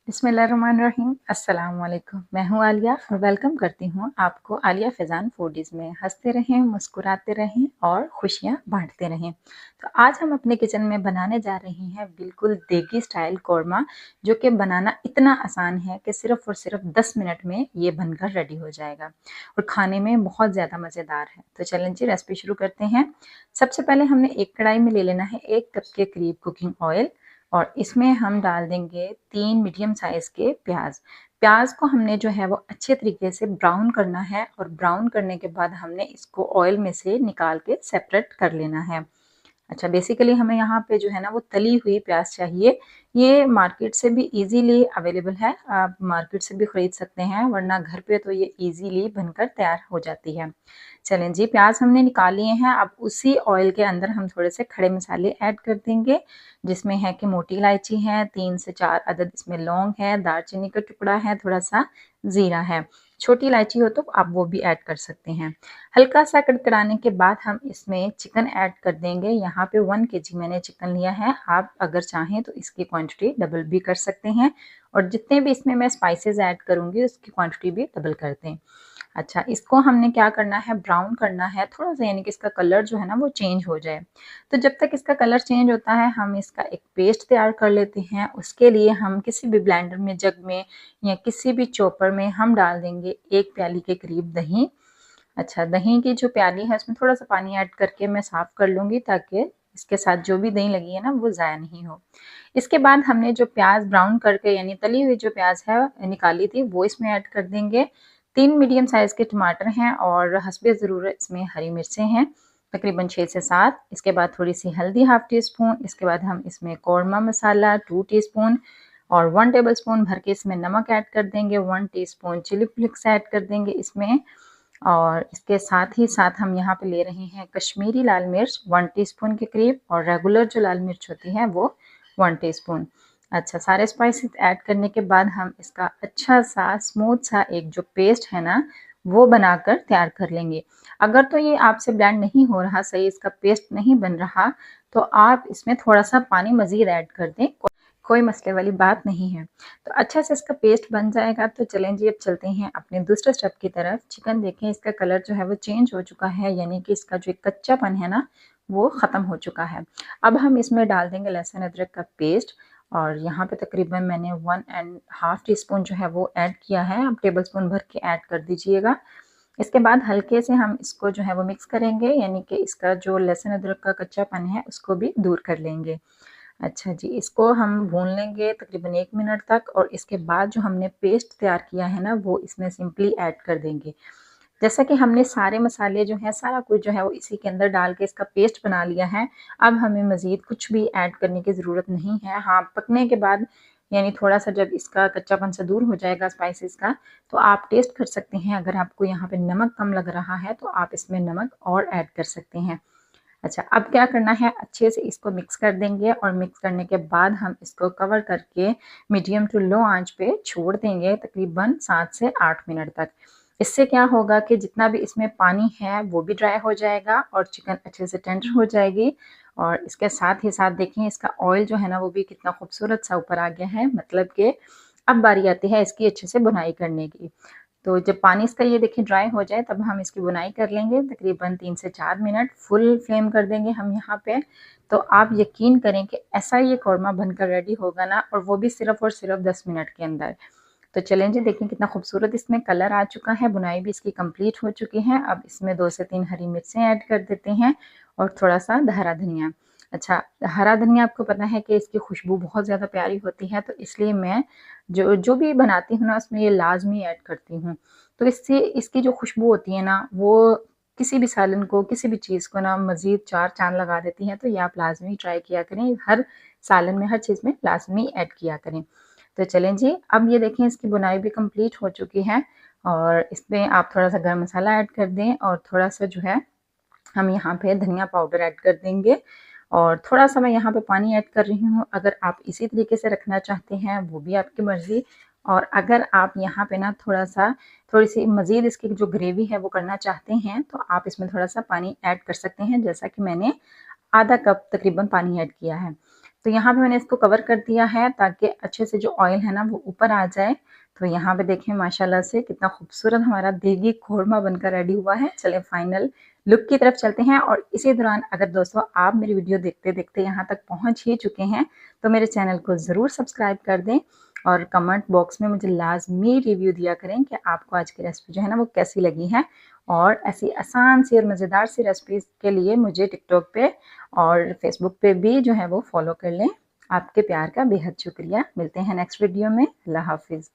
बिस्मिल्लाहिर्रहमानिर्रहीम। अस्सलाम वालेकुम। मैं हूँ आलिया और वेलकम करती हूँ आपको आलिया फ़ैज़ान फूडीज़ में। हंसते रहें, मुस्कुराते रहें और खुशियाँ बांटते रहें। तो आज हम अपने किचन में बनाने जा रहे हैं बिल्कुल देगी स्टाइल कौरमा, जो कि बनाना इतना आसान है कि सिर्फ़ और सिर्फ 10 मिनट में ये बनकर रेडी हो जाएगा और खाने में बहुत ज़्यादा मज़ेदार है। तो चलें जी, रेसिपी शुरू करते हैं। सबसे पहले हमने एक कढ़ाई में ले लेना है 1 कप के करीब कुकिंग ऑयल और इसमें हम डाल देंगे 3 मीडियम साइज़ के प्याज। प्याज को हमने जो है वो अच्छे तरीके से ब्राउन करना है और ब्राउन करने के बाद हमने इसको ऑयल में से निकाल के सेपरेट कर लेना है। अच्छा, बेसिकली हमें यहाँ पे जो है ना वो तली हुई प्याज चाहिए। ये मार्केट से भी इजीली अवेलेबल है, आप मार्केट से भी खरीद सकते हैं, वरना घर पे तो ये इजीली बनकर तैयार हो जाती है। चलें जी, प्याज हमने निकाल लिए हैं। अब उसी ऑयल के अंदर हम थोड़े से खड़े मसाले ऐड कर देंगे, जिसमें है कि मोटी इलायची है, 3 से 4 अदद इसमें लौंग है, दालचीनी का टुकड़ा है, थोड़ा सा ज़ीरा है। छोटी इलायची हो तो आप वो भी ऐड कर सकते हैं। हल्का सा कड़कड़ाने के बाद हम इसमें चिकन ऐड कर देंगे। यहाँ पे 1 केजी मैंने चिकन लिया है। आप अगर चाहें तो इसकी क्वांटिटी डबल भी कर सकते हैं और जितने भी इसमें मैं स्पाइसेस ऐड करूँगी उसकी क्वांटिटी भी डबल कर दें। अच्छा, इसको हमने क्या करना है, ब्राउन करना है थोड़ा-सा, यानी कि इसका कलर जो है ना वो चेंज हो जाए। तो जब तक इसका कलर चेंज होता है हम इसका एक पेस्ट तैयार कर लेते हैं। उसके लिए हम किसी भी ब्लेंडर में, जग में या किसी भी चॉपर में हम डाल देंगे 1 प्याली के करीब दही। अच्छा, दही की जो प्याली है उसमें थोड़ा-सा पानी ऐड करके मैं साफ़ कर लूँगी ताकि इसके साथ जो भी दही लगी है ना वो ज़ाया नहीं हो। इसके बाद हमने जो प्याज़ ब्राउन करके यानी तली हुई जो प्याज़ है निकाली थी वो इसमें ऐड कर देंगे। 3 मीडियम साइज़ के टमाटर हैं और हस्बे ज़रूरत इसमें हरी मिर्चें हैं, तकरीबन 6 से 7। इसके बाद थोड़ी-सी हल्दी हाफ़ टी स्पून, इसके बाद हम इसमें कौरमा मसाला 2 टीस्पून और 1 टेबलस्पून भर के इसमें नमक ऐड कर देंगे, 1 टीस्पून चिली फ्लेक्स ऐड कर देंगे इसमें और इसके साथ ही साथ हम यहाँ पे ले रहे हैं कश्मीरी लाल मिर्च 1 टीस्पून के करीब और रेगुलर जो लाल मिर्च होती है वो 1 टीस्पून। अच्छा, सारे स्पाइसेस ऐड करने के बाद हम इसका अच्छा सा स्मूथ सा एक जो पेस्ट है ना वो बनाकर तैयार कर लेंगे। अगर तो ये आपसे ब्लेंड नहीं हो रहा, सही इसका पेस्ट नहीं बन रहा, तो आप इसमें थोड़ा सा पानी मज़ीद ऐड कर दें, कोई मसले वाली बात नहीं है। तो अच्छा से इसका पेस्ट बन जाएगा। तो चलें जी, अब चलते हैं अपने दूसरे स्टेप की तरफ। चिकन देखें, इसका कलर जो है वो चेंज हो चुका है, यानी कि इसका जो एक कच्चापन है ना वो ख़त्म हो चुका है। अब हम इसमें डाल देंगे लहसुन अदरक का पेस्ट और यहाँ पे तकरीबन मैंने 1 एंड हाफ़ टीस्पून जो है वो ऐड किया है। आप टेबलस्पून भर के ऐड कर दीजिएगा। इसके बाद हल्के से हम इसको जो है वो मिक्स करेंगे, यानी कि इसका जो लहसुन अदरक का कच्चापन है उसको भी दूर कर लेंगे। अच्छा जी, इसको हम भून लेंगे तकरीबन 1 मिनट तक और इसके बाद जो हमने पेस्ट तैयार किया है ना वो इसमें सिंपली ऐड कर देंगे। जैसा कि हमने सारे मसाले जो हैं, सारा कुछ जो है वो इसी के अंदर डाल के इसका पेस्ट बना लिया है। अब हमें मज़ीद कुछ भी ऐड करने की ज़रूरत नहीं है। हाँ, पकने के बाद यानी थोड़ा-सा जब इसका कच्चापन सा दूर हो जाएगा स्पाइसेस का, तो आप टेस्ट कर सकते हैं। अगर आपको यहाँ पे नमक कम लग रहा है तो आप इसमें नमक और ऐड कर सकते हैं। अच्छा, अब क्या करना है, अच्छे से इसको मिक्स कर देंगे और मिक्स करने के बाद हम इसको कवर करके मीडियम टू लो आंच पे छोड़ देंगे तकरीबन 7 से 8 मिनट तक। इससे क्या होगा कि जितना भी इसमें पानी है वो भी ड्राई हो जाएगा और चिकन अच्छे से टेंडर हो जाएगी और इसके साथ ही साथ देखें इसका ऑयल जो है ना वो भी कितना खूबसूरत सा ऊपर आ गया है, मतलब कि अब बारी आती है इसकी अच्छे से बुनाई करने की। तो जब पानी इसका ये देखिए ड्राई हो जाए तब हम इसकी बुनाई कर लेंगे तकरीबन 3 से 4 मिनट, फुल फ्लेम कर देंगे हम यहाँ पे। तो आप यकीन करें कि ऐसा ये कौरमा बनकर रेडी होगा ना, और वो भी सिर्फ़ और सिर्फ 10 मिनट के अंदर। तो चलें जी, देखें कितना खूबसूरत इसमें कलर आ चुका है, बुनाई भी इसकी कंप्लीट हो चुकी है। अब इसमें 2 से 3 हरी मिर्चें ऐड कर देते हैं और थोड़ा-सा हरा धनिया। अच्छा, हरा धनिया आपको पता है कि इसकी खुशबू बहुत ज़्यादा प्यारी होती है, तो इसलिए मैं जो जो भी बनाती हूँ ना उसमें ये लाज़मी ऐड करती हूँ। तो इससे इसकी जो खुशबू होती है ना वो किसी भी सालन को, किसी भी चीज़ को ना मज़ीद 4 चाँद लगा देती है। तो ये आप लाज़मी ट्राई किया करें, हर सालन में, हर चीज़ में लाज़मी ऐड किया करें। तो चलें जी, अब ये देखें इसकी बुनाई भी कंप्लीट हो चुकी है और इसमें आप थोड़ा-सा गरम मसाला ऐड कर दें और थोड़ा-सा जो है हम यहाँ पे धनिया पाउडर ऐड कर देंगे और थोड़ा-सा मैं यहाँ पे पानी ऐड कर रही हूँ। अगर आप इसी तरीके से रखना चाहते हैं वो भी आपकी मर्ज़ी, और अगर आप यहाँ पे ना थोड़ी-सी मज़ीद इसकी जो ग्रेवी है वो करना चाहते हैं तो आप इसमें थोड़ा-सा पानी ऐड कर सकते हैं, जैसा कि मैंने आधा कप तकरीबन पानी ऐड किया है। तो यहाँ पे मैंने इसको कवर कर दिया है ताकि अच्छे से जो ऑयल है ना वो ऊपर आ जाए। तो यहाँ पे देखें माशाल्लाह से कितना खूबसूरत हमारा देगी कोरमा बनकर रेडी हुआ है। चलें फाइनल लुक की तरफ चलते हैं और इसी दौरान अगर दोस्तों आप मेरी वीडियो देखते-देखते यहाँ तक पहुँच ही चुके हैं, तो मेरे चैनल को ज़रूर सब्सक्राइब कर दें और कमेंट बॉक्स में मुझे लाज़मी रिव्यू दिया करें कि आपको आज की रेसिपी जो है ना वो कैसी लगी है। और ऐसी आसान सी और मज़ेदार सी रेसिपीज़ के लिए मुझे टिकटॉक पे और फेसबुक पे भी जो है वो फॉलो कर लें। आपके प्यार का बेहद शुक्रिया। मिलते हैं नेक्स्ट वीडियो में। अल्लाह हाफ़िज़।